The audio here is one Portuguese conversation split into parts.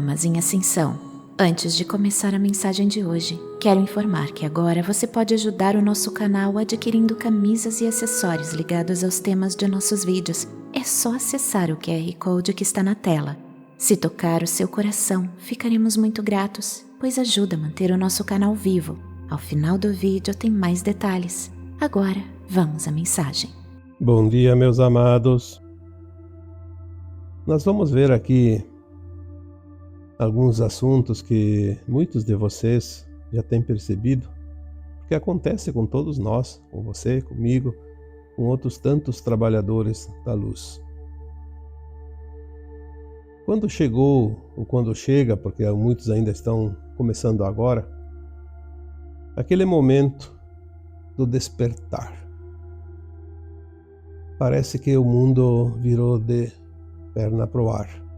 Almas em Ascensão. Antes de começar a mensagem de hoje, quero informar que agora você pode ajudar o nosso canal adquirindo camisas e acessórios ligados aos temas de nossos vídeos. É só acessar o QR Code que está na tela. Se tocar o seu coração, ficaremos muito gratos, pois ajuda a manter o nosso canal vivo. Ao final do vídeo tem mais detalhes. Agora, vamos à mensagem. Bom dia, meus amados. Nós vamos ver aqui alguns assuntos que muitos de vocês já têm percebido, porque acontece com todos nós, com você, comigo, com outros tantos trabalhadores da luz. Quando chegou, ou quando chega, porque muitos ainda estão começando agora, aquele momento do despertar. Parece que o mundo virou de perna pro ar.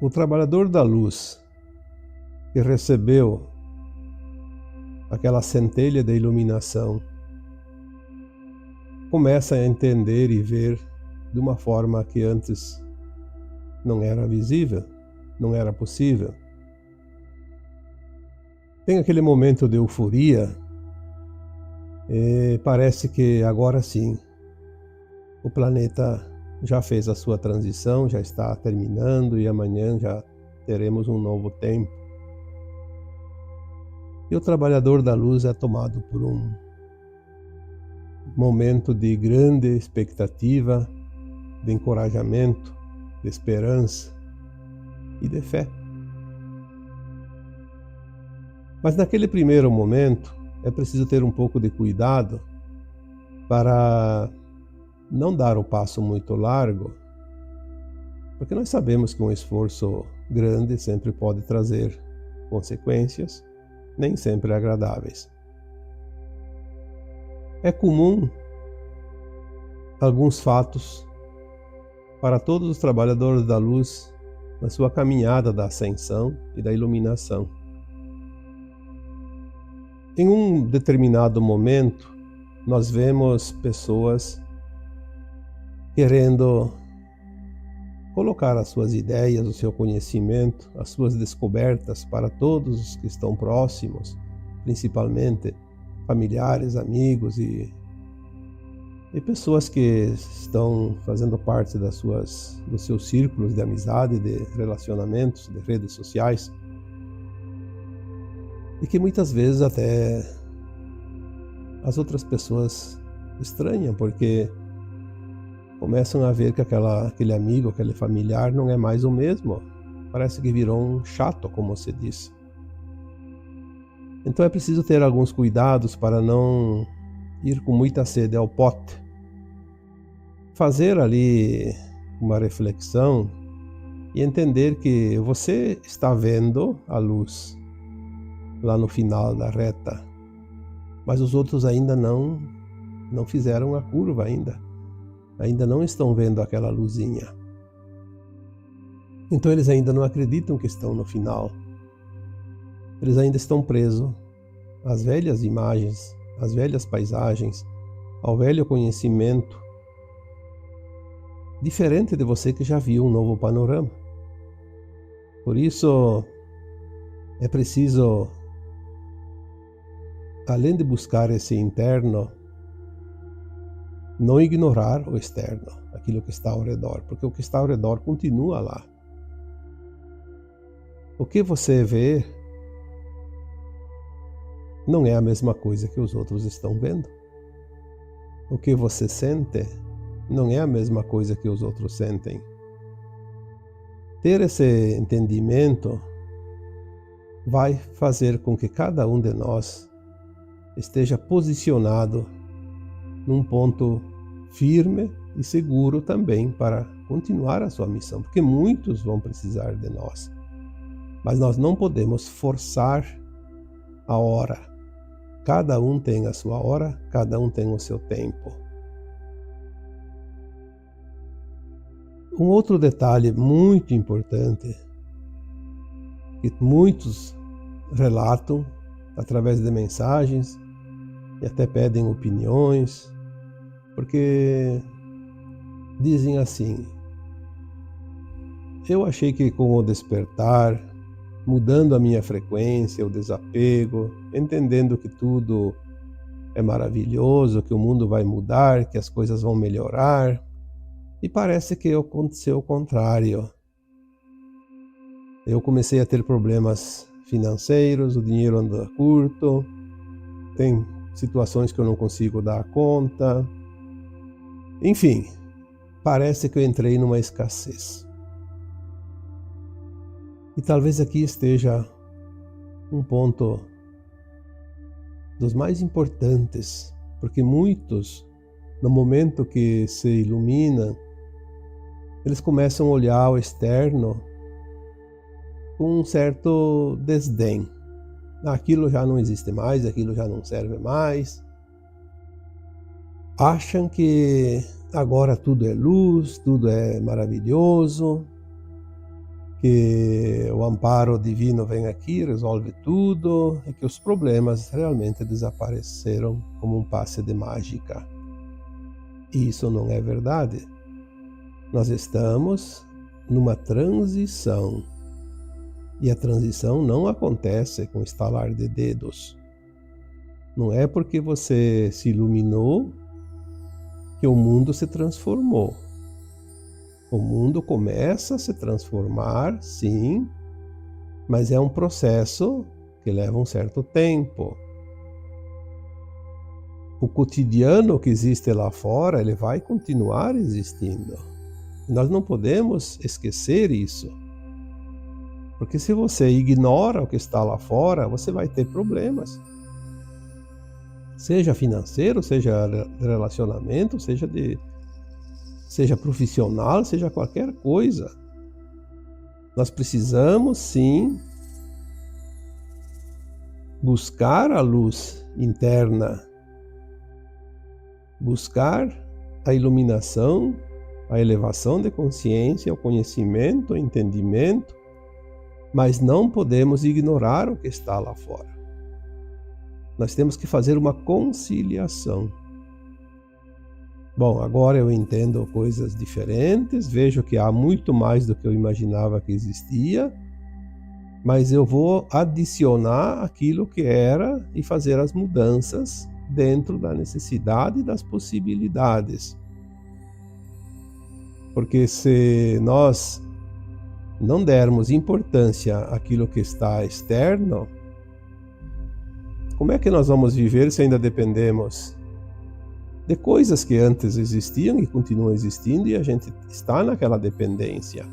O trabalhador da luz que recebeu aquela centelha de iluminação começa a entender e ver de uma forma que antes não era visível, não era possível. Tem aquele momento de euforia e parece que agora sim o planeta já fez a sua transição, já está terminando e amanhã já teremos um novo tempo. E o trabalhador da luz é tomado por um momento de grande expectativa, de encorajamento, de esperança e de fé. Mas naquele primeiro momento é preciso ter um pouco de cuidado para não dar o passo muito largo, porque nós sabemos que um esforço grande sempre pode trazer consequências, nem sempre agradáveis. É comum alguns fatos para todos os trabalhadores da luz na sua caminhada da ascensão e da iluminação. Em um determinado momento, nós vemos pessoas querendo colocar as suas ideias, o seu conhecimento, as suas descobertas para todos os que estão próximos, principalmente familiares, amigos e pessoas que estão fazendo parte dos seus círculos de amizade, de relacionamentos, de redes sociais, e que muitas vezes até as outras pessoas estranham, porque começam a ver que aquele amigo, aquele familiar não é mais o mesmo. Parece que virou um chato, como se diz. Então é preciso ter alguns cuidados para não ir com muita sede ao pote. Fazer ali uma reflexão e entender que você está vendo a luz lá no final da reta, mas os outros ainda não fizeram a curva ainda não estão vendo aquela luzinha. Então eles ainda não acreditam que estão no final. Eles ainda estão presos às velhas imagens, às velhas paisagens, ao velho conhecimento, diferente de você que já viu um novo panorama. Por isso é preciso, além de buscar esse interno, não ignorar o externo, aquilo que está ao redor, porque o que está ao redor continua lá. O que você vê não é a mesma coisa que os outros estão vendo. O que você sente não é a mesma coisa que os outros sentem. Ter esse entendimento vai fazer com que cada um de nós esteja posicionado num ponto firme e seguro também para continuar a sua missão, porque muitos vão precisar de nós. Mas nós não podemos forçar a hora. Cada um tem a sua hora, cada um tem o seu tempo. Um outro detalhe muito importante que muitos relatam através de mensagens e até pedem opiniões, porque dizem assim: eu achei que com o despertar, mudando a minha frequência, o desapego, entendendo que tudo é maravilhoso, que o mundo vai mudar, que as coisas vão melhorar, e parece que aconteceu o contrário. Eu comecei a ter problemas financeiros, o dinheiro anda curto, tem situações que eu não consigo dar conta. Enfim, parece que eu entrei numa escassez. E talvez aqui esteja um ponto dos mais importantes, porque muitos, no momento que se iluminam, eles começam a olhar ao externo com um certo desdém. Aquilo já não existe mais, aquilo já não serve mais. Acham que agora tudo é luz, tudo é maravilhoso, que o amparo divino vem aqui, resolve tudo, e que os problemas realmente desapareceram como um passe de mágica. E isso não é verdade. Nós estamos numa transição. E a transição não acontece com estalar de dedos. Não é porque você se iluminou que o mundo se transformou. O mundo começa a se transformar, sim, mas é um processo que leva um certo tempo. O cotidiano que existe lá fora, ele vai continuar existindo. Nós não podemos esquecer isso. Porque se você ignora o que está lá fora, você vai ter problemas. Seja financeiro, seja de relacionamento, seja profissional, seja qualquer coisa. Nós precisamos, sim, buscar a luz interna, buscar a iluminação, a elevação de consciência, o conhecimento, o entendimento, mas não podemos ignorar o que está lá fora. Nós temos que fazer uma conciliação. Bom, agora eu entendo coisas diferentes, vejo que há muito mais do que eu imaginava que existia, mas eu vou adicionar aquilo que era e fazer as mudanças dentro da necessidade e das possibilidades. Porque se nós não dermos importância àquilo que está externo, como é que nós vamos viver se ainda dependemos de coisas que antes existiam e continuam existindo e a gente está naquela dependência?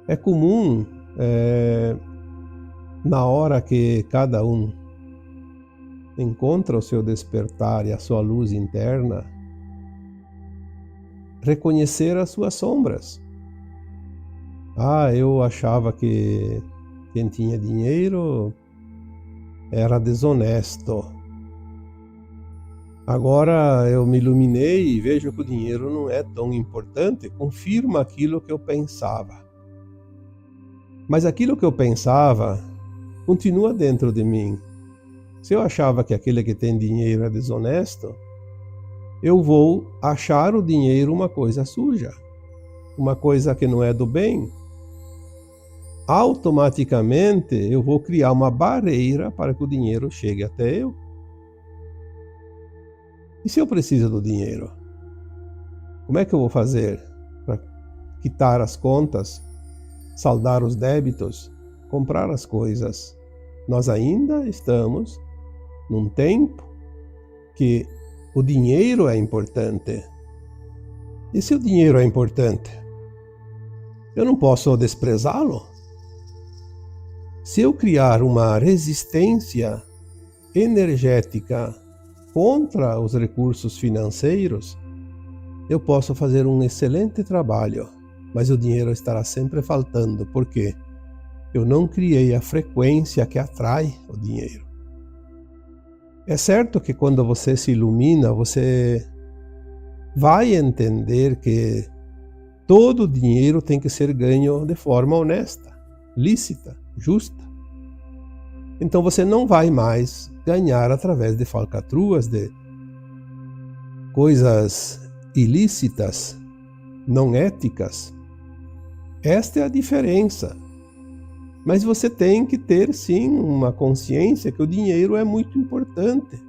É comum, na hora que cada um encontra o seu despertar e a sua luz interna, reconhecer as suas sombras. Eu achava que quem tinha dinheiro era desonesto. Agora eu me iluminei e vejo que o dinheiro não é tão importante, confirma aquilo que eu pensava. Mas aquilo que eu pensava continua dentro de mim. Se eu achava que aquele que tem dinheiro é desonesto, eu vou achar o dinheiro uma coisa suja, uma coisa que não é do bem. Automaticamente eu vou criar uma barreira para que o dinheiro chegue até eu. E se eu preciso do dinheiro? Como é que eu vou fazer para quitar as contas, saldar os débitos, comprar as coisas? Nós ainda estamos num tempo que o dinheiro é importante. E se o dinheiro é importante, eu não posso desprezá-lo? Se eu criar uma resistência energética contra os recursos financeiros, eu posso fazer um excelente trabalho, mas o dinheiro estará sempre faltando, porque eu não criei a frequência que atrai o dinheiro. É certo que quando você se ilumina, você vai entender que todo dinheiro tem que ser ganho de forma honesta, lícita, justa. Então você não vai mais ganhar através de falcatruas, de coisas ilícitas, não éticas. Esta é a diferença. Mas você tem que ter, sim, uma consciência que o dinheiro é muito importante.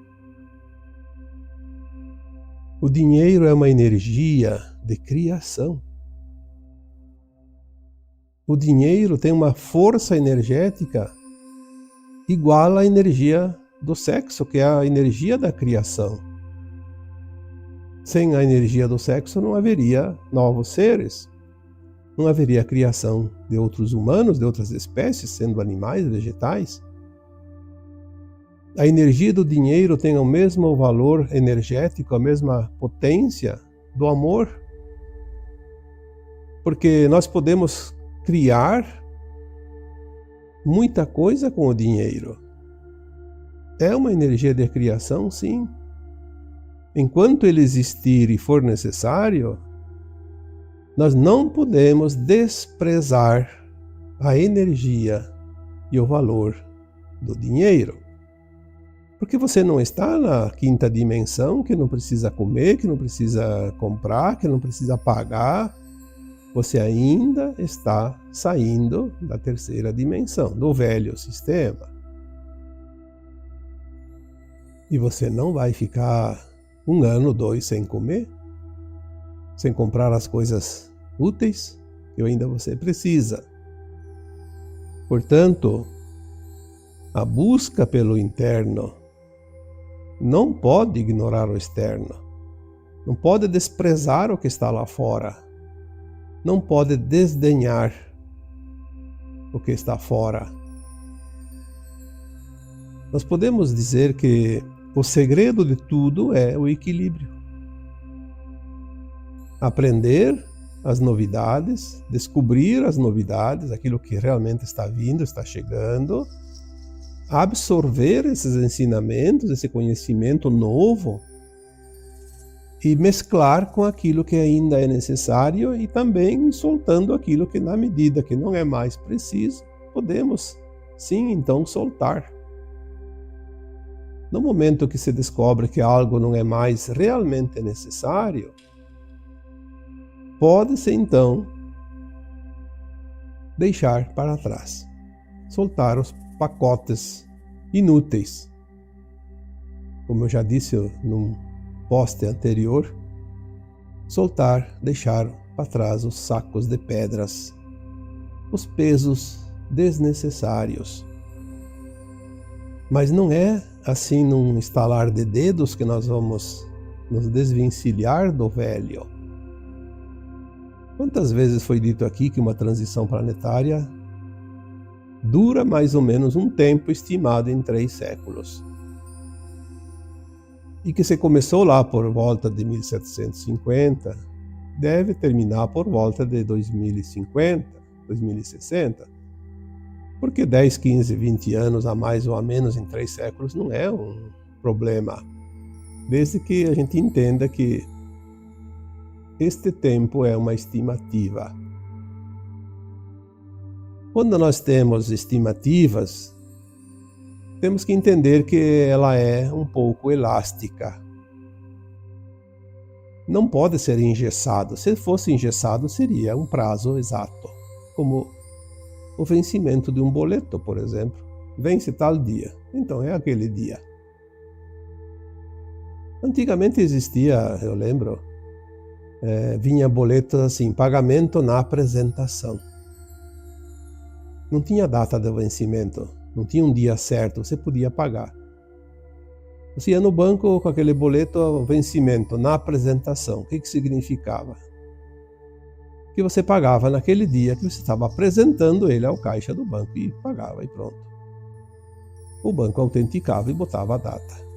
O dinheiro é uma energia de criação. O dinheiro tem uma força energética igual à energia do sexo, que é a energia da criação. Sem a energia do sexo não haveria novos seres, não haveria criação de outros humanos, de outras espécies, sendo animais, vegetais. A energia do dinheiro tem o mesmo valor energético, a mesma potência do amor, porque nós podemos criar muita coisa com o dinheiro. É uma energia de criação, sim. Enquanto ele existir e for necessário, nós não podemos desprezar a energia e o valor do dinheiro. Porque você não está na quinta dimensão, que não precisa comer, que não precisa comprar, que não precisa pagar. Você ainda está saindo da terceira dimensão, do velho sistema. E você não vai ficar 1 ano, 2 sem comer, sem comprar as coisas úteis que ainda você precisa. Portanto, a busca pelo interno não pode ignorar o externo, não pode desprezar o que está lá fora, não pode desdenhar o que está fora. Nós podemos dizer que o segredo de tudo é o equilíbrio. Aprender as novidades, descobrir as novidades, aquilo que realmente está vindo, está chegando, absorver esses ensinamentos, esse conhecimento novo e mesclar com aquilo que ainda é necessário e também soltando aquilo que, na medida que não é mais preciso, podemos sim então soltar. No momento que se descobre que algo não é mais realmente necessário, pode-se então deixar para trás, soltar os pacotes inúteis. Como eu já disse num post anterior, soltar, deixar para trás os sacos de pedras, os pesos desnecessários. Mas não é assim num estalar de dedos que nós vamos nos desvencilhar do velho. Quantas vezes foi dito aqui que uma transição planetária dura mais ou menos um tempo estimado em 3 séculos. E que se começou lá por volta de 1750, deve terminar por volta de 2050, 2060. Porque 10, 15, 20 anos a mais ou a menos em 3 séculos não é um problema. Desde que a gente entenda que este tempo é uma estimativa. Quando nós temos estimativas, temos que entender que ela é um pouco elástica. Não pode ser engessado. Se fosse engessado, seria um prazo exato. Como o vencimento de um boleto, por exemplo. Vence tal dia, então é aquele dia. Antigamente existia, eu lembro, vinha boletos assim, pagamento na apresentação. Não tinha data de vencimento, não tinha um dia certo, você podia pagar. Você ia no banco com aquele boleto, vencimento na apresentação. O que significava? Que você pagava naquele dia que você estava apresentando ele ao caixa do banco e pagava e pronto. O banco autenticava e botava a data.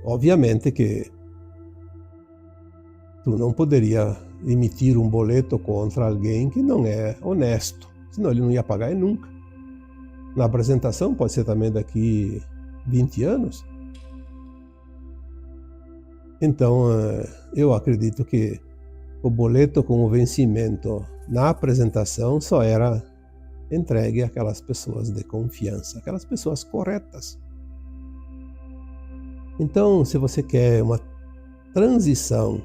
Obviamente que tu não poderia emitir um boleto contra alguém que não é honesto, senão ele não ia pagar nunca. Na apresentação pode ser também daqui 20 anos. Então, eu acredito que o boleto com o vencimento na apresentação só era entregue àquelas pessoas de confiança, aquelas pessoas corretas. Então, se você quer uma transição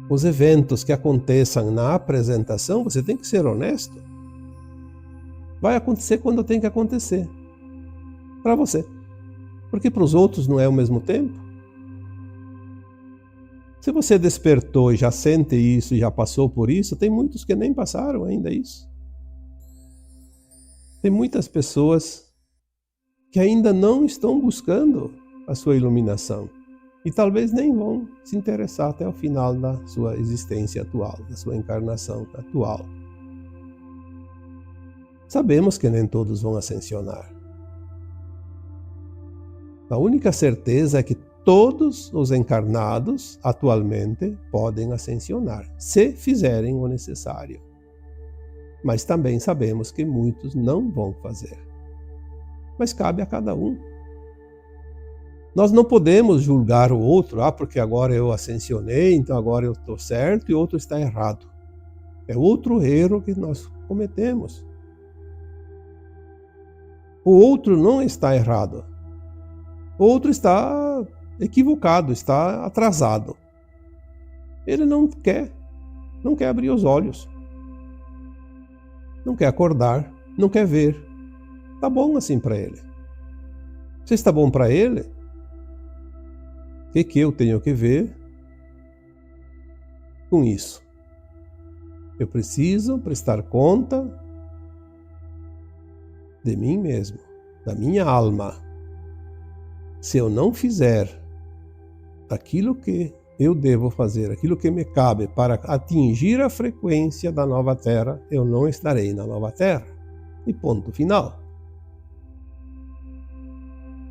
os eventos que aconteçam na apresentação, você tem que ser honesto. Vai acontecer quando tem que acontecer. Para você. Porque para os outros não é ao mesmo tempo. Se você despertou e já sente isso e já passou por isso, tem muitos que nem passaram ainda isso. Tem muitas pessoas que ainda não estão buscando a sua iluminação. E talvez nem vão se interessar até o final da sua existência atual, da sua encarnação atual. Sabemos que nem todos vão ascensionar. A única certeza é que todos os encarnados atualmente podem ascensionar, se fizerem o necessário. Mas também sabemos que muitos não vão fazer. Mas cabe a cada um. Nós não podemos julgar o outro, porque agora eu ascensionei, então agora eu estou certo e o outro está errado. É outro erro que nós cometemos. O outro não está errado. O outro está equivocado, está atrasado. Ele não quer abrir os olhos. Não quer acordar, não quer ver. Tá bom assim para ele. Se está bom para ele, o que eu tenho que ver com isso? Eu preciso prestar conta de mim mesmo, da minha alma. Se eu não fizer aquilo que eu devo fazer, aquilo que me cabe para atingir a frequência da nova Terra, eu não estarei na nova Terra. E ponto final.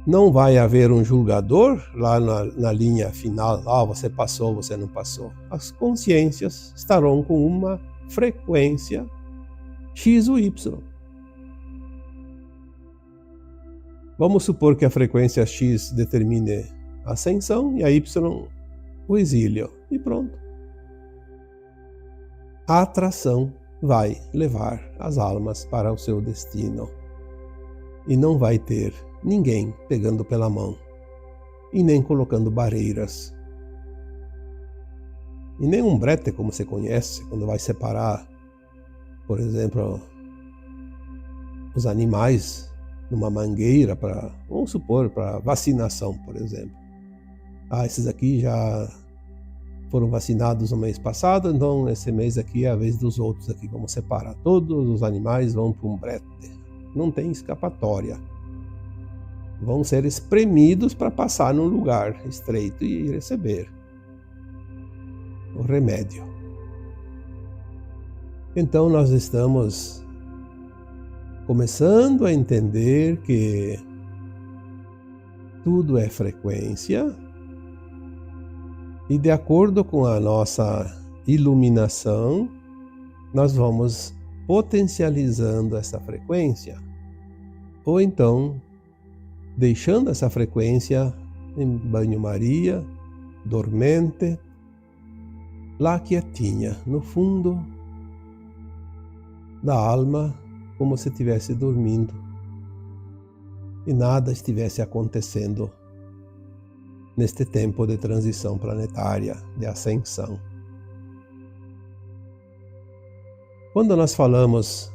Não vai haver um julgador lá na linha final, você passou, você não passou. As consciências estarão com uma frequência X ou Y. Vamos supor que a frequência X determine a ascensão e a Y o exílio. E pronto. A atração vai levar as almas para o seu destino. E não vai ter ninguém pegando pela mão. E nem colocando barreiras. E nem um brete, como você conhece, quando vai separar, por exemplo, os animais numa mangueira vamos supor, para vacinação, por exemplo. Esses aqui já foram vacinados no mês passado, então esse mês aqui é a vez dos outros aqui. Vamos separar. Todos os animais vão para um brete. Não tem escapatória. Vão ser espremidos para passar num lugar estreito e receber o remédio. Então nós estamos começando a entender que tudo é frequência e de acordo com a nossa iluminação, nós vamos potencializando essa frequência ou então deixando essa frequência em banho-maria, dormente, lá quietinha, no fundo da alma, como se estivesse dormindo e nada estivesse acontecendo neste tempo de transição planetária, de ascensão. Quando nós falamos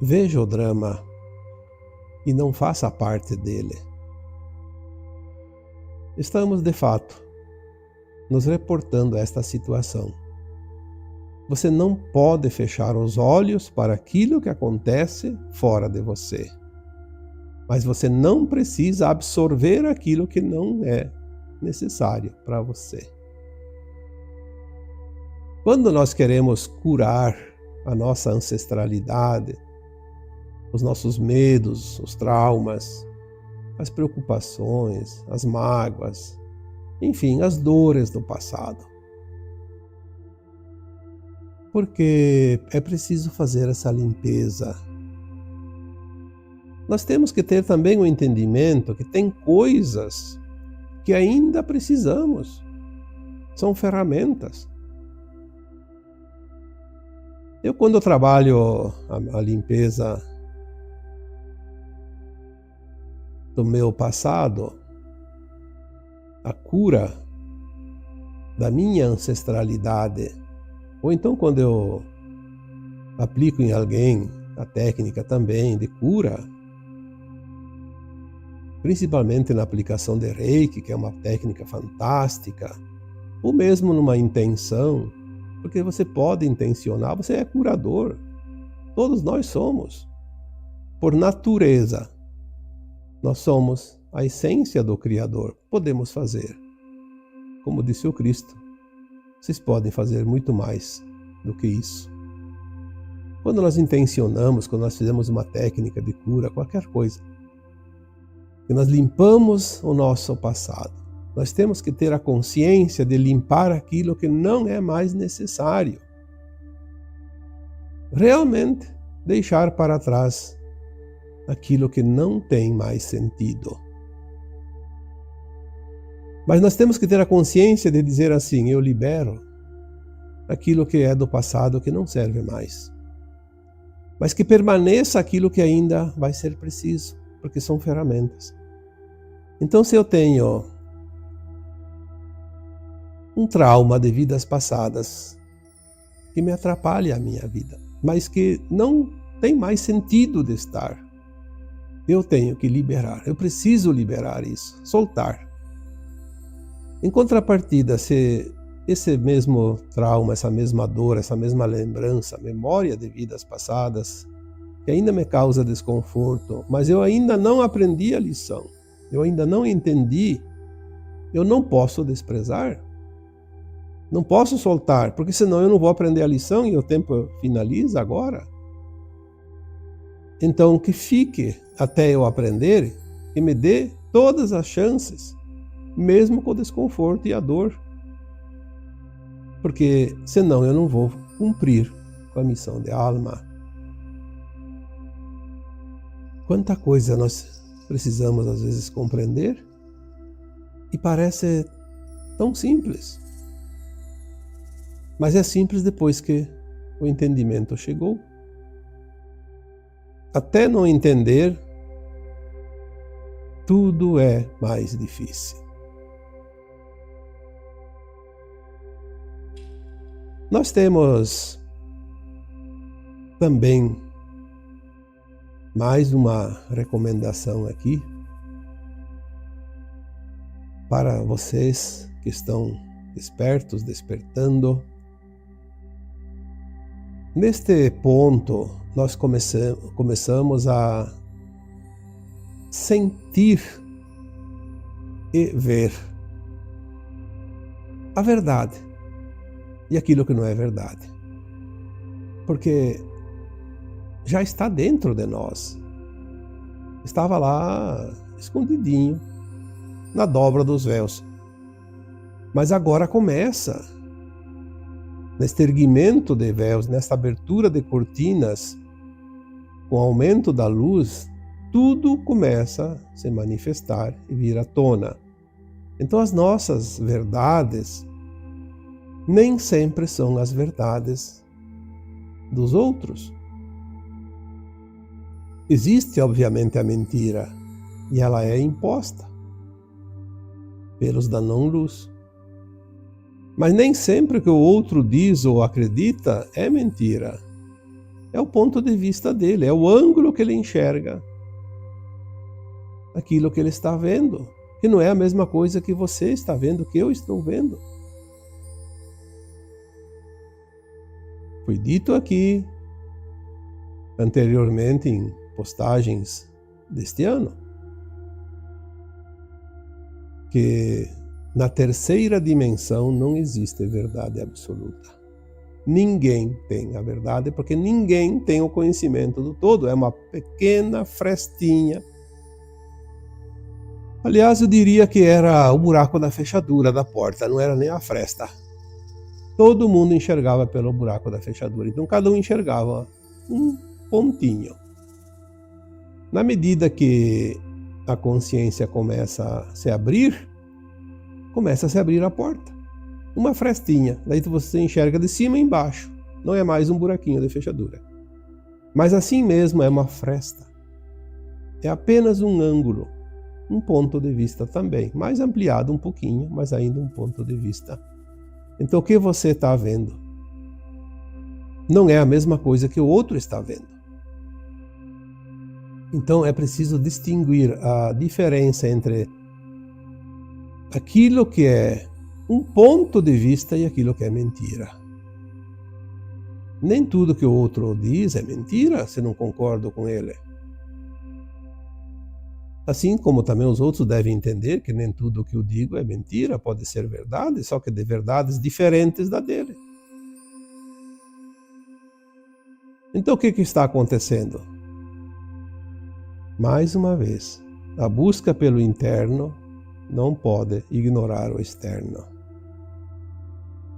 veja o drama e não faça parte dele, estamos de fato nos reportando a esta situação. Você não pode fechar os olhos para aquilo que acontece fora de você. Mas você não precisa absorver aquilo que não é necessário para você. Quando nós queremos curar a nossa ancestralidade, os nossos medos, os traumas, as preocupações, as mágoas, enfim, as dores do passado, porque é preciso fazer essa limpeza. Nós temos que ter também o entendimento que tem coisas que ainda precisamos. São ferramentas. Eu, quando trabalho a limpeza do meu passado, a cura da minha ancestralidade, ou então quando eu aplico em alguém a técnica também de cura, principalmente na aplicação de Reiki, que é uma técnica fantástica, ou mesmo numa intenção, porque você pode intencionar, você é curador. Todos nós somos. Por natureza, nós somos a essência do Criador. Podemos fazer. Como disse o Cristo, vocês podem fazer muito mais do que isso. Quando nós intencionamos, quando nós fizemos uma técnica de cura, qualquer coisa, que nós limpamos o nosso passado, nós temos que ter a consciência de limpar aquilo que não é mais necessário. Realmente deixar para trás aquilo que não tem mais sentido. Mas nós temos que ter a consciência de dizer assim: eu libero aquilo que é do passado, que não serve mais. Mas que permaneça aquilo que ainda vai ser preciso, porque são ferramentas. Então, se eu tenho um trauma de vidas passadas que me atrapalha a minha vida, mas que não tem mais sentido de estar, eu tenho que liberar, eu preciso liberar isso, soltar. Em contrapartida, se esse mesmo trauma, essa mesma dor, essa mesma lembrança, memória de vidas passadas, que ainda me causa desconforto, mas eu ainda não aprendi a lição, eu ainda não entendi, eu não posso desprezar, não posso soltar, porque senão eu não vou aprender a lição e o tempo finaliza agora. Então que fique até eu aprender e me dê todas as chances, mesmo com o desconforto e a dor. Porque senão eu não vou cumprir com a missão de alma. Quanta coisa nós precisamos às vezes compreender e parece tão simples. Mas é simples depois que o entendimento chegou. Até não entender, tudo é mais difícil. Nós temos também mais uma recomendação aqui para vocês que estão despertos, despertando. Neste ponto, nós começamos a sentir e ver a verdade e aquilo que não é verdade. Porque já está dentro de nós. Estava lá escondidinho, na dobra dos véus. Mas agora começa, neste erguimento de véus, nesta abertura de cortinas, com o aumento da luz, tudo começa a se manifestar e vir à tona. Então as nossas verdades nem sempre são as verdades dos outros. Existe, obviamente, a mentira, e ela é imposta pelos da não-luz. Mas nem sempre o que o outro diz ou acredita é mentira. É o ponto de vista dele, é o ângulo que ele enxerga aquilo que ele está vendo, que não é a mesma coisa que você está vendo, que eu estou vendo. Foi dito aqui anteriormente em postagens deste ano que na terceira dimensão não existe verdade absoluta. Ninguém tem a verdade, porque ninguém tem o conhecimento do todo. É uma pequena frestinha. Aliás, eu diria que era o buraco da fechadura da porta, não era nem a fresta. Todo mundo enxergava pelo buraco da fechadura, então cada um enxergava um pontinho. Na medida que a consciência começa a se abrir a porta. Uma frestinha, daí você enxerga de cima e embaixo, não é mais um buraquinho de fechadura. Mas assim mesmo é uma fresta. É apenas um ângulo, um ponto de vista também, mais ampliado um pouquinho, mas ainda um ponto de vista. Então o que você está vendo não é a mesma coisa que o outro está vendo. Então é preciso distinguir a diferença entre aquilo que é um ponto de vista e aquilo que é mentira. Nem tudo que o outro diz é mentira se não concordo com ele. Assim como também os outros devem entender que nem tudo que eu digo é mentira, pode ser verdade, só que de verdades diferentes da dele. Então o que está acontecendo? Mais uma vez, a busca pelo interno não pode ignorar o externo.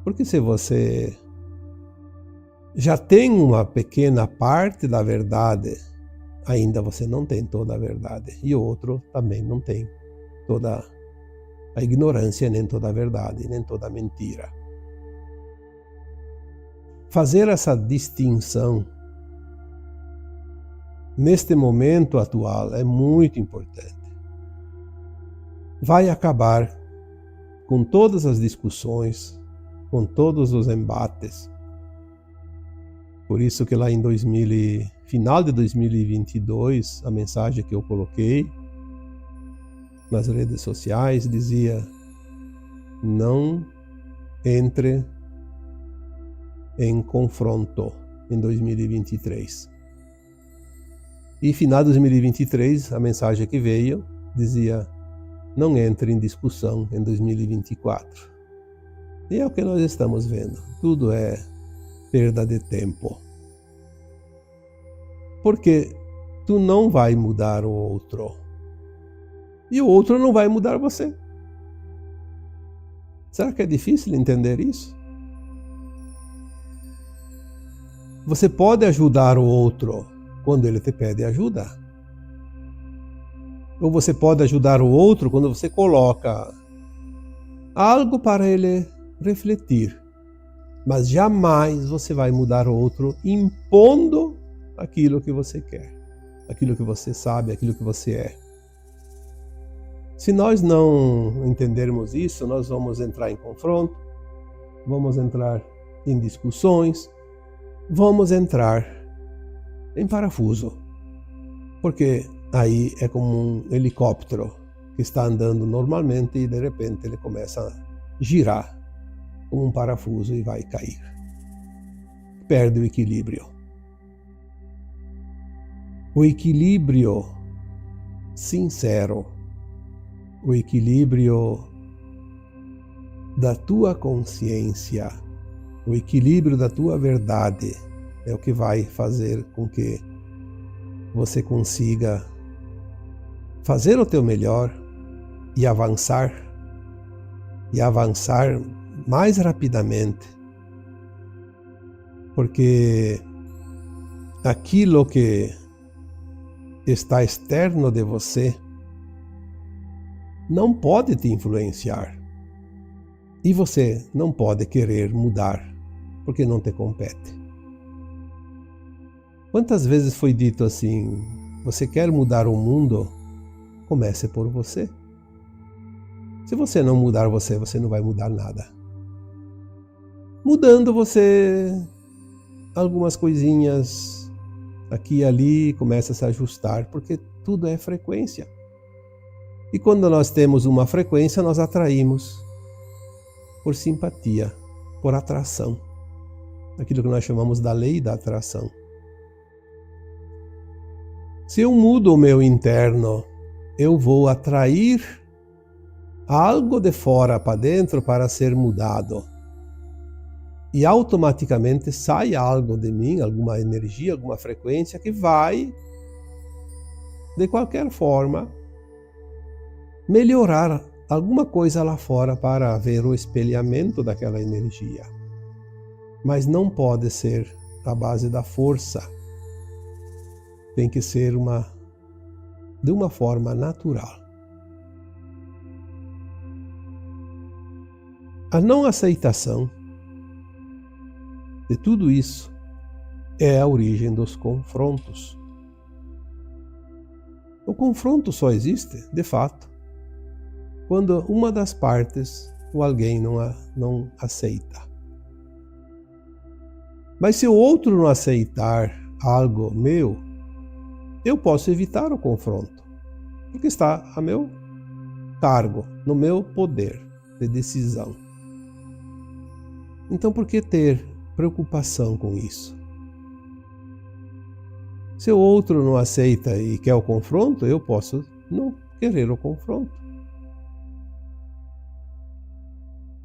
Porque se você já tem uma pequena parte da verdade, ainda você não tem toda a verdade. E o outro também não tem toda a ignorância, nem toda a verdade, nem toda a mentira. Fazer essa distinção neste momento atual é muito importante. Vai acabar com todas as discussões, com todos os embates. Por isso que lá em final de 2022, a mensagem que eu coloquei nas redes sociais dizia: não entre em confronto em 2023. E final de 2023, a mensagem que veio dizia: não entre em discussão em 2024. E é o que nós estamos vendo. Tudo é perda de tempo. Porque tu não vai mudar o outro. E o outro não vai mudar você. Será que é difícil entender isso? Você pode ajudar o outro quando ele te pede ajuda. Ou você pode ajudar o outro quando você coloca algo para ele refletir. Mas jamais você vai mudar o outro impondo aquilo que você quer, aquilo que você sabe, aquilo que você é. Se nós não entendermos isso, nós vamos entrar em confronto, vamos entrar em discussões, vamos entrar em parafuso. Porque aí é como um helicóptero que está andando normalmente e de repente ele começa a girar como um parafuso e vai cair. Perde o equilíbrio. O equilíbrio sincero, o equilíbrio da tua consciência, o equilíbrio da tua verdade é o que vai fazer com que você consiga fazer o teu melhor e avançar mais rapidamente, porque aquilo que está externo de você não pode te influenciar e você não pode querer mudar porque não te compete. Quantas vezes foi dito assim: você quer mudar o mundo? Comece por você. Se você não mudar você, você não vai mudar nada. Mudando você, algumas coisinhas aqui e ali começa a se ajustar, porque tudo é frequência. E quando nós temos uma frequência, nós atraímos por simpatia, por atração. Aquilo que nós chamamos da lei da atração. Se eu mudo o meu interno, eu vou atrair algo de fora para dentro para ser mudado. E automaticamente sai algo de mim, alguma energia, alguma frequência que vai, de qualquer forma, melhorar alguma coisa lá fora para ver o espelhamento daquela energia. Mas não pode ser à base da força. Tem que ser de uma forma natural. A não aceitação de tudo isso é a origem dos confrontos. O confronto só existe, de fato, quando uma das partes ou alguém não aceita. Mas se o outro não aceitar algo meu, eu posso evitar o confronto, porque está a meu cargo, no meu poder de decisão. Então, por que ter preocupação com isso? Se o outro não aceita e quer o confronto, eu posso não querer o confronto.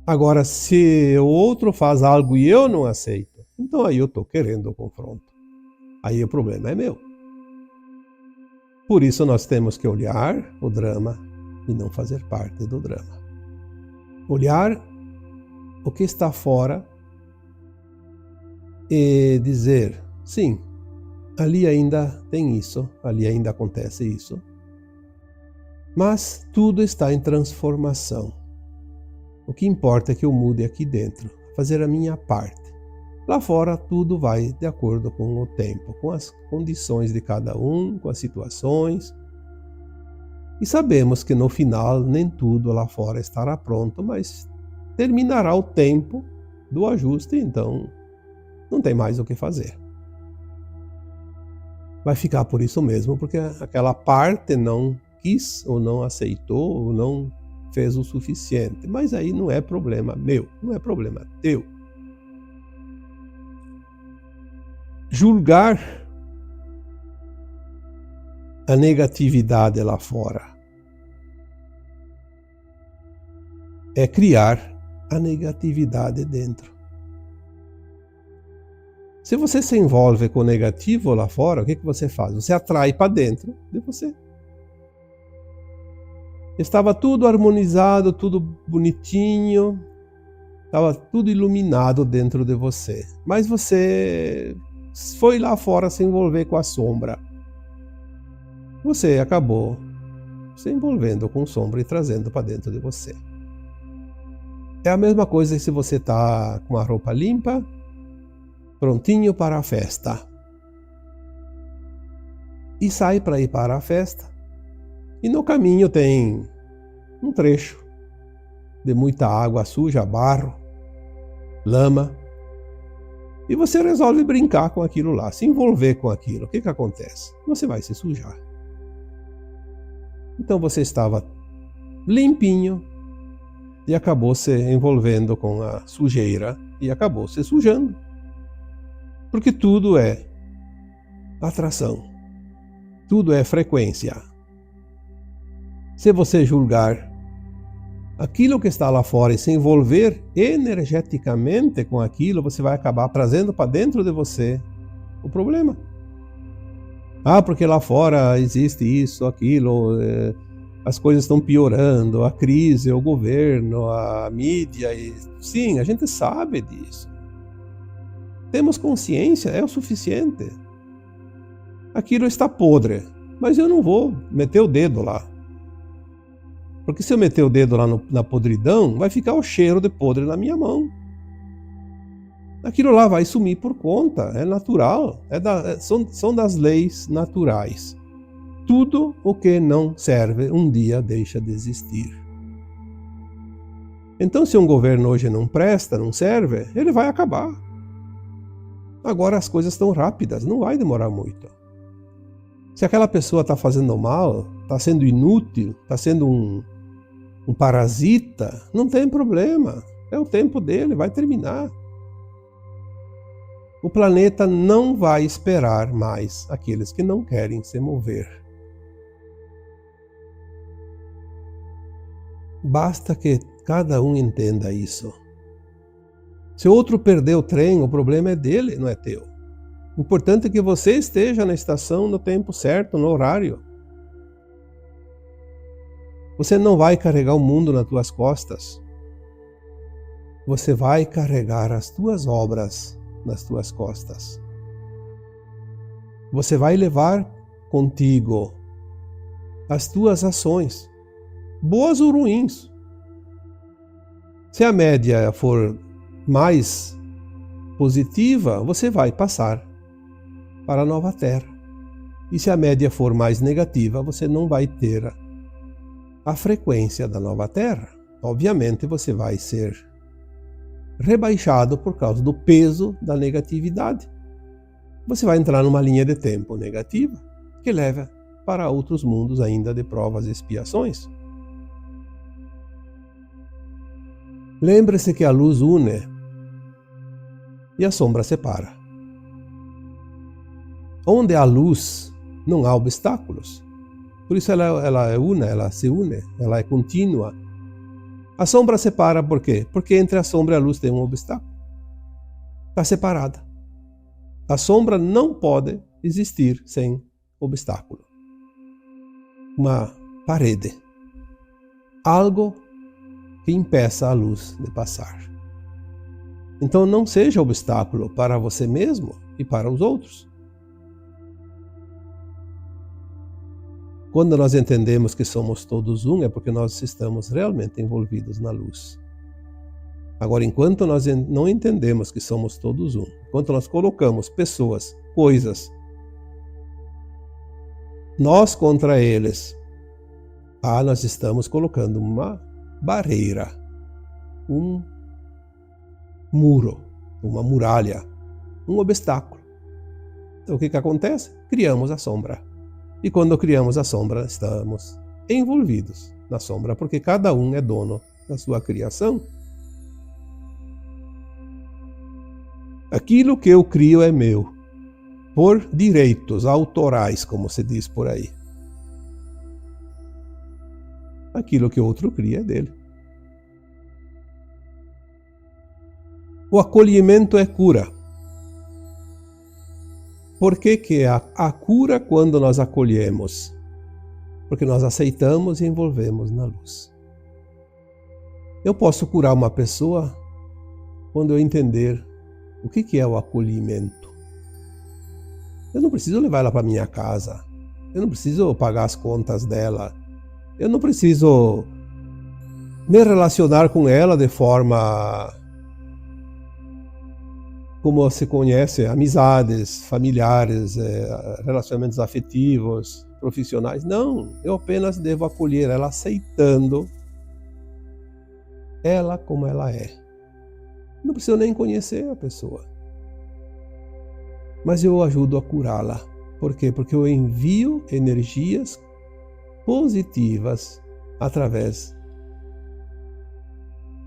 Agora, se o outro faz algo e eu não aceito, então aí eu estou querendo o confronto. Aí o problema é meu. Por isso nós temos que olhar o drama e não fazer parte do drama. Olhar o que está fora e dizer, sim, ali ainda tem isso, ali ainda acontece isso, mas tudo está em transformação. O que importa é que eu mude aqui dentro, fazer a minha parte. Lá fora tudo vai de acordo com o tempo, com as condições de cada um, com as situações. E sabemos que no final nem tudo lá fora estará pronto, mas terminará o tempo do ajuste, então não tem mais o que fazer. Vai ficar por isso mesmo, porque aquela parte não quis, ou não aceitou, ou não fez o suficiente. Mas aí não é problema meu, não é problema teu. Julgar a negatividade lá fora é criar a negatividade dentro. Se você se envolve com o negativo lá fora, o que você faz? Você atrai para dentro de você. Estava tudo harmonizado, tudo bonitinho, estava tudo iluminado dentro de você. Mas você foi lá fora se envolver com a sombra. Você acabou se envolvendo com sombra e trazendo para dentro de você. É a mesma coisa se você está com a roupa limpa, prontinho para a festa. E sai para ir para a festa. E no caminho tem um trecho de muita água suja, barro, lama. E você resolve brincar com aquilo lá, se envolver com aquilo. O que acontece? Você vai se sujar. Então você estava limpinho e acabou se envolvendo com a sujeira e acabou se sujando. Porque tudo é atração, tudo é frequência. Se você julgar aquilo que está lá fora e se envolver energeticamente com aquilo, você vai acabar trazendo para dentro de você o problema. Ah, porque lá fora existe isso, aquilo, as coisas estão piorando, a crise, o governo, a mídia. Sim, a gente sabe disso. Temos consciência, é o suficiente. Aquilo está podre, mas eu não vou meter o dedo lá. Porque se eu meter o dedo lá na podridão, vai ficar o cheiro de podre na minha mão. Aquilo lá vai sumir por conta, é natural, são das leis naturais. Tudo o que não serve um dia deixa de existir. Então, se um governo hoje não presta, não serve, ele vai acabar. Agora as coisas estão rápidas, não vai demorar muito. Se aquela pessoa está fazendo mal, está sendo inútil, está sendo um parasita, não tem problema. É o tempo dele, vai terminar. O planeta não vai esperar mais aqueles que não querem se mover. Basta que cada um entenda isso. Se o outro perder o trem, o problema é dele, não é teu. O importante é que você esteja na estação no tempo certo, no horário. Você não vai carregar o mundo nas tuas costas. Você vai carregar as tuas obras nas tuas costas. Você vai levar contigo as tuas ações, boas ou ruins. Se a média for mais positiva, você vai passar para a nova Terra. E se a média for mais negativa, você não vai ter a frequência da nova Terra. obviamente você vai ser rebaixado por causa do peso da negatividade. Você vai entrar numa linha de tempo negativa que leva para outros mundos ainda de provas e expiações. Lembre-se que a luz une e a sombra separa. Onde há luz, não há obstáculos. Por isso ela é una, ela se une, ela é contínua. A sombra separa por quê? Porque entre a sombra e a luz tem um obstáculo. Está separada. A sombra não pode existir sem obstáculo. Uma parede. Algo que impeça a luz de passar. Então não seja obstáculo para você mesmo e para os outros. Quando nós entendemos que somos todos um, é porque nós estamos realmente envolvidos na luz. Agora, enquanto nós não entendemos que somos todos um, enquanto nós colocamos pessoas, nós contra eles, nós estamos colocando uma barreira, um muro, uma muralha, um obstáculo. Então o que acontece? Criamos a sombra. E quando criamos a sombra, estamos envolvidos na sombra, porque cada um é dono da sua criação. Aquilo que eu crio é meu, por direitos autorais, como se diz por aí. Aquilo que outro cria é dele. O acolhimento é cura. Por que a cura quando nós acolhemos? Porque nós aceitamos e envolvemos na luz. Eu posso curar uma pessoa quando eu entender o que é o acolhimento. Eu não preciso levar ela para minha casa. Eu não preciso pagar as contas dela. Eu não preciso me relacionar com ela de forma como se conhece, amizades, familiares, relacionamentos afetivos, profissionais. Não, eu apenas devo acolher ela aceitando ela como ela é. Não preciso nem conhecer a pessoa. Mas eu ajudo a curá-la. Por quê? Porque eu envio energias positivas através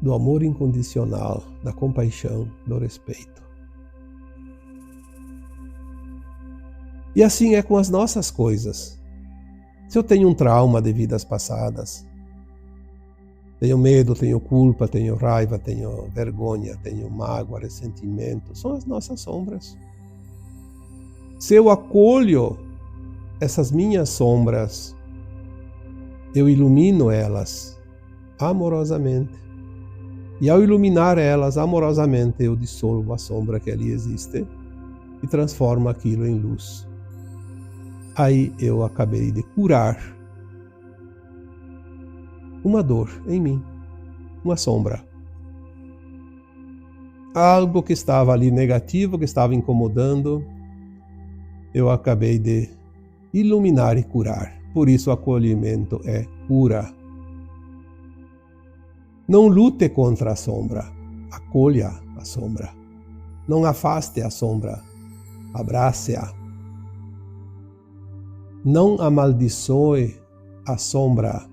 do amor incondicional, da compaixão, do respeito. E assim é com as nossas coisas. Se eu tenho um trauma de vidas passadas, tenho medo, tenho culpa, tenho raiva, tenho vergonha, tenho mágoa, ressentimento, são as nossas sombras. Se eu acolho essas minhas sombras, eu ilumino elas amorosamente. E ao iluminar elas amorosamente, eu dissolvo a sombra que ali existe e transformo aquilo em luz. Aí eu acabei de curar uma dor em mim, uma sombra. Algo que estava ali negativo, que estava incomodando, eu acabei de iluminar e curar. Por isso o acolhimento é cura. Não lute contra a sombra, acolha a sombra. Não afaste a sombra, abrace-a. Não amaldiçoe a sombra,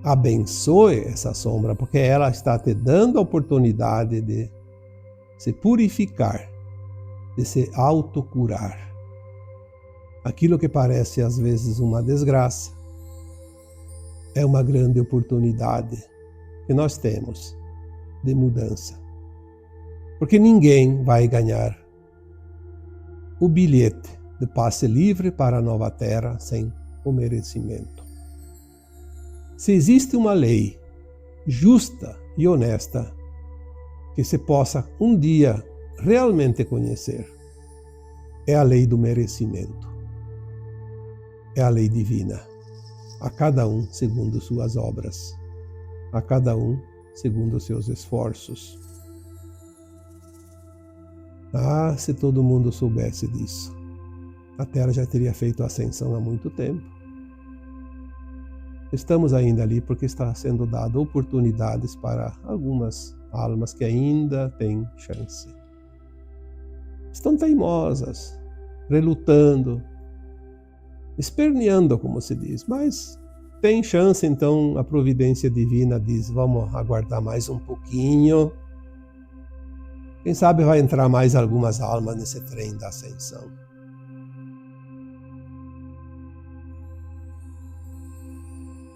abençoe essa sombra, porque ela está te dando a oportunidade de se purificar, de se autocurar. Aquilo que parece às vezes uma desgraça é uma grande oportunidade que nós temos de mudança. Porque ninguém vai ganhar o bilhete de passe livre para a nova terra sem o merecimento. Se existe uma lei justa e honesta que se possa um dia realmente conhecer, é a lei do merecimento. É a lei divina. A cada um segundo suas obras. A cada um segundo seus esforços. Se todo mundo soubesse disso, a Terra já teria feito a ascensão há muito tempo. Estamos ainda ali porque está sendo dado oportunidades para algumas almas que ainda têm chance. Estão teimosas, relutando, esperneando, como se diz, mas tem chance, então a providência divina diz, vamos aguardar mais um pouquinho. Quem sabe vai entrar mais algumas almas nesse trem da ascensão.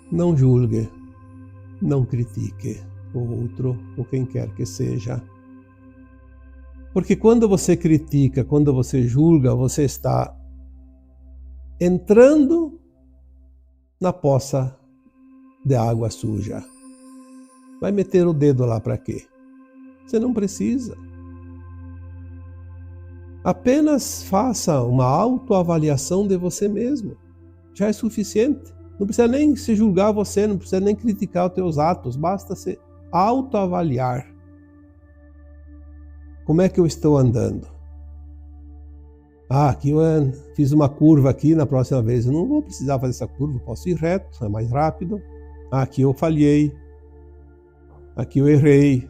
Não julgue, não critique o outro ou quem quer que seja. Porque quando você critica, quando você julga, você está entrando na poça de água suja. Vai meter o dedo lá para quê? Você não precisa. Apenas faça uma autoavaliação de você mesmo. Já é suficiente. Não precisa nem se julgar você, não precisa nem criticar os teus atos, basta se autoavaliar. Como é que eu estou andando? Aqui eu fiz uma curva aqui, na próxima vez eu não vou precisar fazer essa curva, posso ir reto, é mais rápido. Aqui eu falhei, aqui eu errei.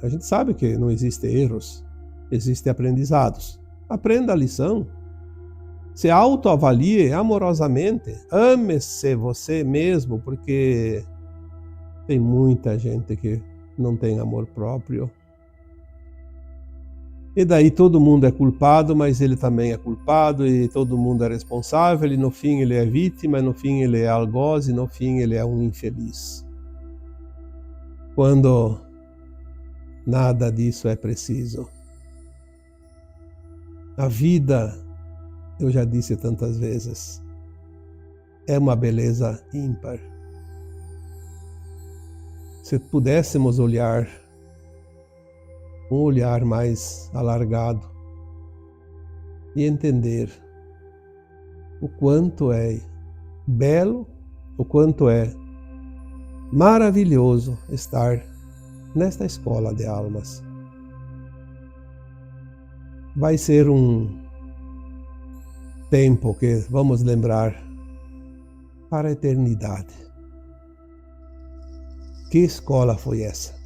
A gente sabe que não existem erros, existem aprendizados. Aprenda a lição. Se autoavalie amorosamente, ame-se você mesmo, porque tem muita gente que não tem amor próprio. E daí todo mundo é culpado, mas ele também é culpado, e todo mundo é responsável, e no fim ele é vítima, e no fim ele é algoz, e no fim ele é um infeliz. Quando nada disso é preciso. A vida, eu já disse tantas vezes, é uma beleza ímpar. Se pudéssemos olhar um olhar mais alargado e entender o quanto é belo, o quanto é maravilhoso estar nesta escola de almas. Vai ser um tempo que vamos lembrar para a eternidade. Que escola foi essa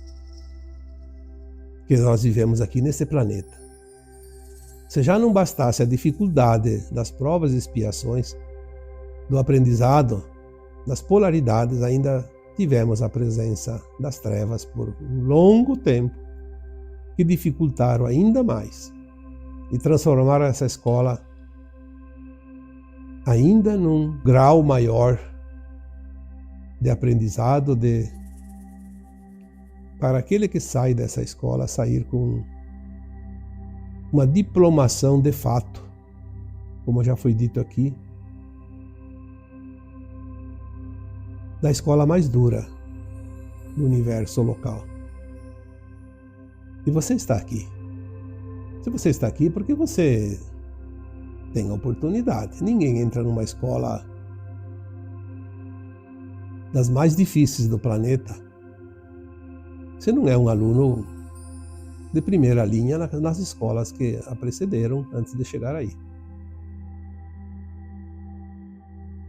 que nós vivemos aqui nesse planeta? Se já não bastasse a dificuldade das provas e expiações, do aprendizado, das polaridades, ainda tivemos a presença das trevas por um longo tempo, que dificultaram ainda mais e transformaram essa escola ainda num grau maior de aprendizado, para aquele que sai dessa escola, sair com uma diplomação de fato, como já foi dito aqui, da escola mais dura do universo local. E você está aqui. Se você está aqui, porque você tem a oportunidade. Ninguém entra numa escola das mais difíceis do planeta. Você não é um aluno de primeira linha nas escolas que a precederam antes de chegar aí.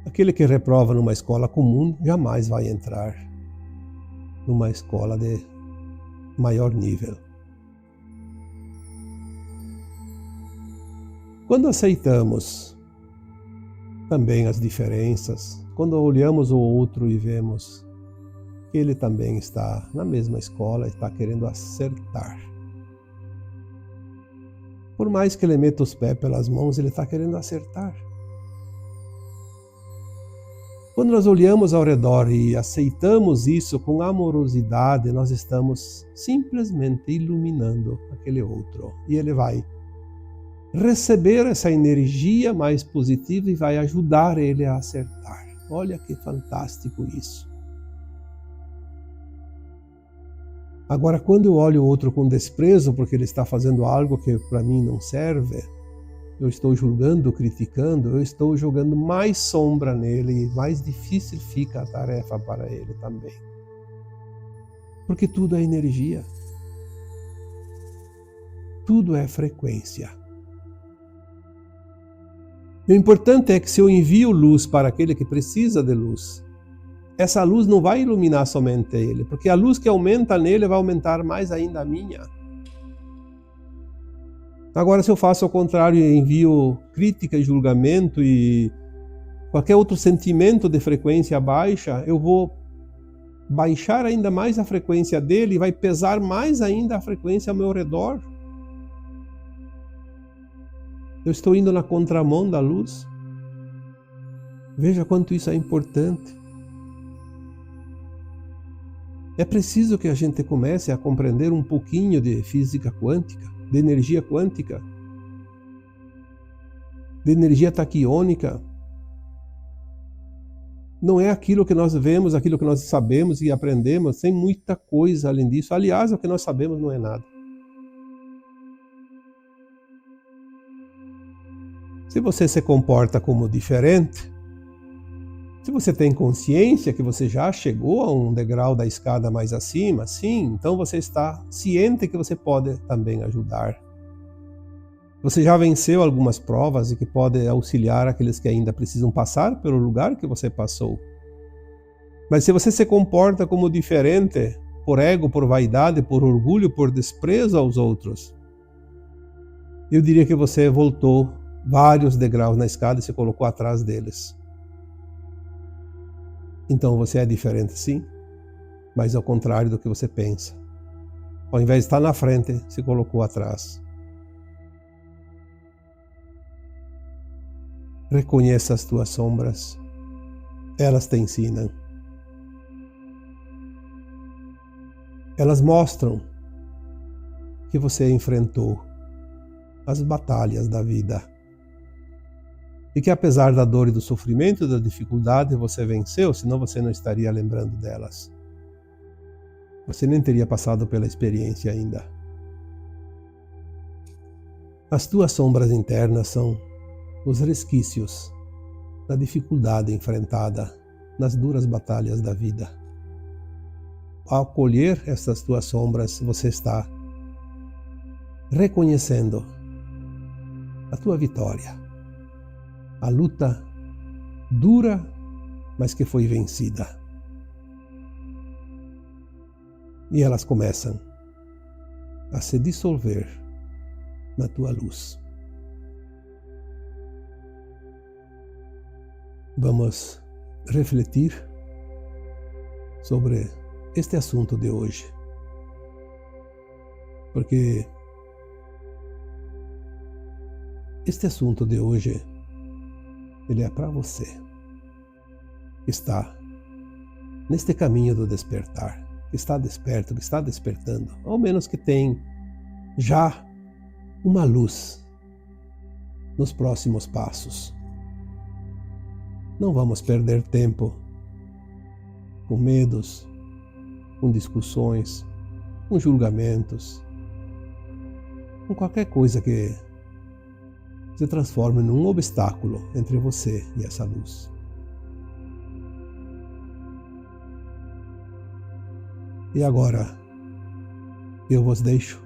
Aquele que reprova numa escola comum jamais vai entrar numa escola de maior nível. Quando aceitamos também as diferenças, quando olhamos o outro e vemos que ele também está na mesma escola, está querendo acertar. Por mais que ele meta os pés pelas mãos, ele está querendo acertar. Quando nós olhamos ao redor e aceitamos isso com amorosidade, nós estamos simplesmente iluminando aquele outro. E ele vai receber essa energia mais positiva e vai ajudar ele a acertar. Olha que fantástico isso. Agora, quando eu olho o outro com desprezo porque ele está fazendo algo que para mim não serve, eu estou julgando, criticando, eu estou jogando mais sombra nele e mais difícil fica a tarefa para ele também. Porque tudo é energia. Tudo é frequência. O importante é que se eu envio luz para aquele que precisa de luz, essa luz não vai iluminar somente ele, porque a luz que aumenta nele vai aumentar mais ainda a minha. Agora, se eu faço ao contrário e envio crítica e julgamento e qualquer outro sentimento de frequência baixa, eu vou baixar ainda mais a frequência dele e vai pesar mais ainda a frequência ao meu redor. Eu estou indo na contramão da luz. Veja quanto isso é importante. É preciso que a gente comece a compreender um pouquinho de física quântica, de energia quântica, de energia taquiônica. Não é aquilo que nós vemos, aquilo que nós sabemos e aprendemos, tem muita coisa além disso. Aliás, o que nós sabemos não é nada. Se você se comporta como diferente, se você tem consciência que você já chegou a um degrau da escada mais acima, sim, então você está ciente que você pode também ajudar. Você já venceu algumas provas e que pode auxiliar aqueles que ainda precisam passar pelo lugar que você passou. Mas se você se comporta como diferente, por ego, por vaidade, por orgulho, por desprezo aos outros, eu diria que você voltou vários degraus na escada e se colocou atrás deles. Então você é diferente, sim, mas ao contrário do que você pensa. Ao invés de estar na frente, se colocou atrás. Reconheça as tuas sombras. Elas te ensinam. Elas mostram que você enfrentou as batalhas da vida. E que apesar da dor e do sofrimento e da dificuldade, você venceu, senão você não estaria lembrando delas. Você nem teria passado pela experiência ainda. As tuas sombras internas são os resquícios da dificuldade enfrentada nas duras batalhas da vida. Ao colher essas tuas sombras, você está reconhecendo a tua vitória. A luta dura, mas que foi vencida. E elas começam a se dissolver na tua luz. Vamos refletir sobre este assunto de hoje, porque este assunto de hoje ele é para você que está neste caminho do despertar, que está desperto, que está despertando, ao menos que tem já uma luz nos próximos passos. Não vamos perder tempo com medos, com discussões, com julgamentos, com qualquer coisa que se transforme num obstáculo entre você e essa luz. E agora, eu vos deixo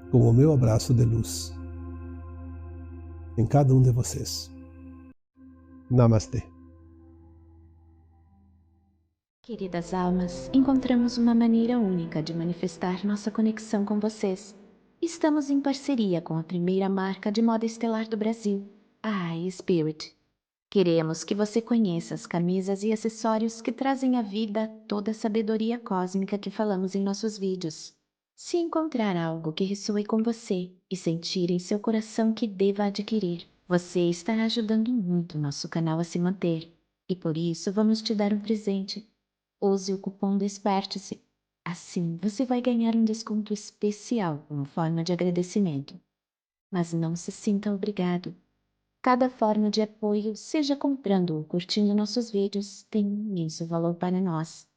com o meu abraço de luz em cada um de vocês. Namastê. Queridas almas, encontramos uma maneira única de manifestar nossa conexão com vocês. Estamos em parceria com a primeira marca de moda estelar do Brasil, a iSpirit. Queremos que você conheça as camisas e acessórios que trazem à vida toda a sabedoria cósmica que falamos em nossos vídeos. Se encontrar algo que ressoe com você e sentir em seu coração que deva adquirir, você estará ajudando muito nosso canal a se manter. E por isso vamos te dar um presente. Use o cupom DESPERTE-SE. Assim você vai ganhar um desconto especial como forma de agradecimento. Mas não se sinta obrigado. Cada forma de apoio, seja comprando ou curtindo nossos vídeos, tem um imenso valor para nós.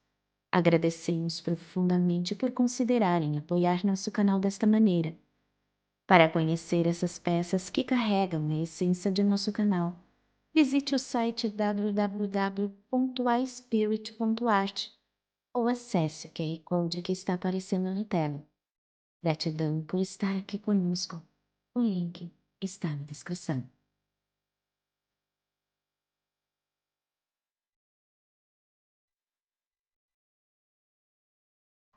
Agradecemos profundamente por considerarem apoiar nosso canal desta maneira. Para conhecer essas peças que carregam a essência de nosso canal, visite o site www.ispirit.art ou acesse o QR Code que está aparecendo na tela. Gratidão por estar aqui conosco. O link está na descrição.